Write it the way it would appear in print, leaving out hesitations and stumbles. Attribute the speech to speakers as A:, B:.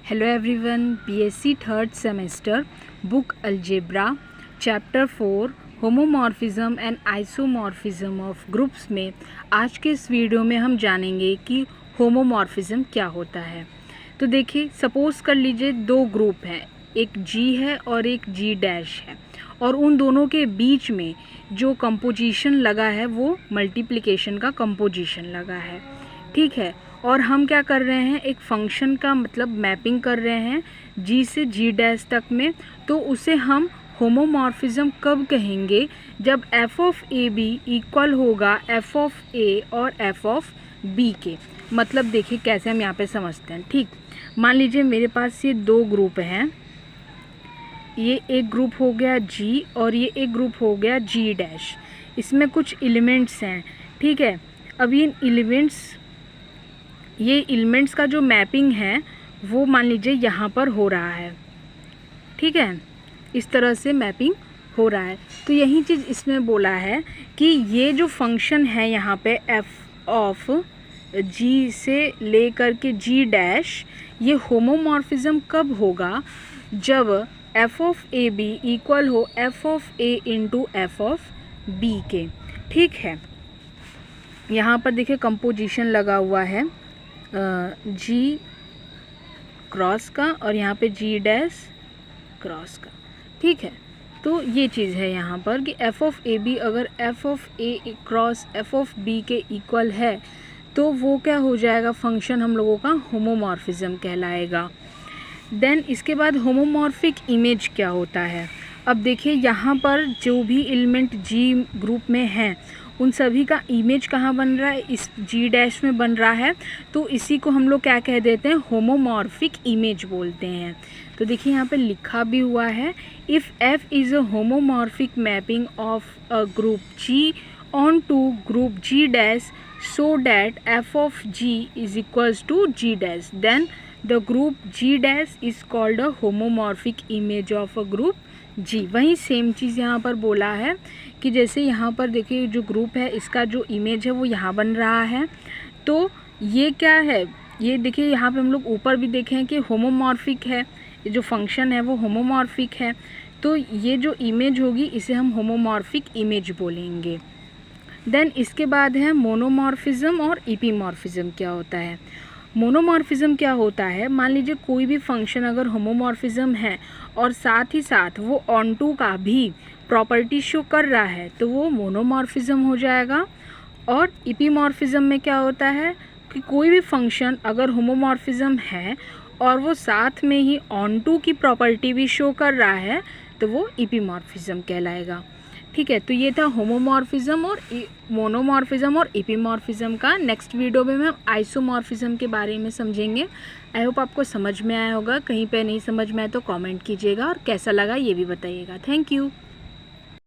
A: Hello everyone, BSc third semester book algebra chapter 4 homomorphism and isomorphism of groups में आज के इस video में हम जानेंगे कि होमोमॉर्फिज्म क्या होता है। तो देखिए, सपोज़ कर लीजिए दो ग्रुप हैं, एक जी है और एक जी डैश है, और उन दोनों के बीच में जो कंपोजिशन लगा है वो मल्टीप्लिकेशन का कंपोजिशन लगा है, ठीक है। और हम क्या कर रहे हैं, एक फंक्शन का मतलब मैपिंग कर रहे हैं जी से जी डैश तक में। तो उसे हम होमोमॉर्फिज्म कब कहेंगे, जब F of A B equal होगा एफ ऑफ ए और एफ ऑफ बी के। मतलब देखिए कैसे हम यहाँ पे समझते हैं, ठीक। मान लीजिए मेरे पास ये दो ग्रुप हैं, ये एक ग्रुप हो गया जी और ये एक ग्रुप हो गया जी डैश। इसमें कुछ एलिमेंट्स हैं, ठीक है। अब ये एलिमेंट्स का जो मैपिंग है वो मान लीजिए यहाँ पर हो रहा है, ठीक है। इस तरह से मैपिंग हो रहा है। तो यही चीज़ इसमें बोला है कि ये जो फंक्शन है यहाँ पे एफ ऑफ जी से लेकर के जी डैश, ये होमोमॉर्फिज्म कब होगा, जब F of A B equal हो F of A into F of B के, ठीक है। यहाँ पर देखिए कंपोजिशन लगा हुआ है जी क्रॉस का और यहाँ पे जी डैश क्रॉस का, ठीक है। तो ये चीज़ है यहाँ पर कि एफ ऑफ ए बी अगर F of A cross F of B के इक्वल है तो वो क्या हो जाएगा, फंक्शन हम लोगों का होमोमॉर्फिज्म कहलाएगा। देन इसके बाद होमोमॉर्फिक इमेज क्या होता है। अब देखिए यहाँ पर जो भी एलिमेंट जी ग्रुप में हैं उन सभी का इमेज कहाँ बन रहा है, इस जी डैश में बन रहा है। तो इसी को हम लोग क्या कह देते हैं, होमोमॉर्फिक इमेज बोलते हैं। तो देखिए यहाँ पे लिखा भी हुआ है, if F is a homomorphic mapping of a group G on to group G dash so that F of G is equals to G dash, then the group G dash is called a homomorphic image of a group G. वही same चीज़ यहाँ पर बोला है कि जैसे यहाँ पर देखिए जो ग्रुप है इसका जो इमेज है वो यहाँ बन रहा है। तो ये क्या है, ये देखिए यहाँ पे हम लोग ऊपर भी देखें कि होमोमॉर्फिक है, ये जो फंक्शन है वो होमोमॉर्फिक है। तो ये जो इमेज होगी इसे हम होमोमॉर्फिक इमेज बोलेंगे। देन इसके बाद है मोनोमॉर्फिज्म और इपीमॉर्फिज्म क्या होता है। मोनोमॉर्फिज्म क्या होता है, मान लीजिए कोई भी फंक्शन अगर होमोमॉर्फिज्म है और साथ ही साथ वो ऑनटू का भी प्रॉपर्टी शो कर रहा है तो वो मोनोमॉर्फिज्म हो जाएगा। और इपीमॉर्फिज्म में क्या होता है कि कोई भी फंक्शन अगर होमोमॉर्फिज्म है और वो साथ में ही ऑनटू की प्रॉपर्टी भी शो कर रहा है तो वो इपीमॉर्फिज्म कहलाएगा, ठीक है। तो ये था होमोमॉर्फिज्म और मोनोमॉर्फिज्म और इपीमॉर्फिज्म का। नेक्स्ट वीडियो में हम आइसोमॉर्फिज्म के बारे में समझेंगे। आई होप आपको समझ में आया होगा। कहीं पे नहीं समझ में आए तो कमेंट कीजिएगा और कैसा लगा ये भी बताइएगा। Thank you.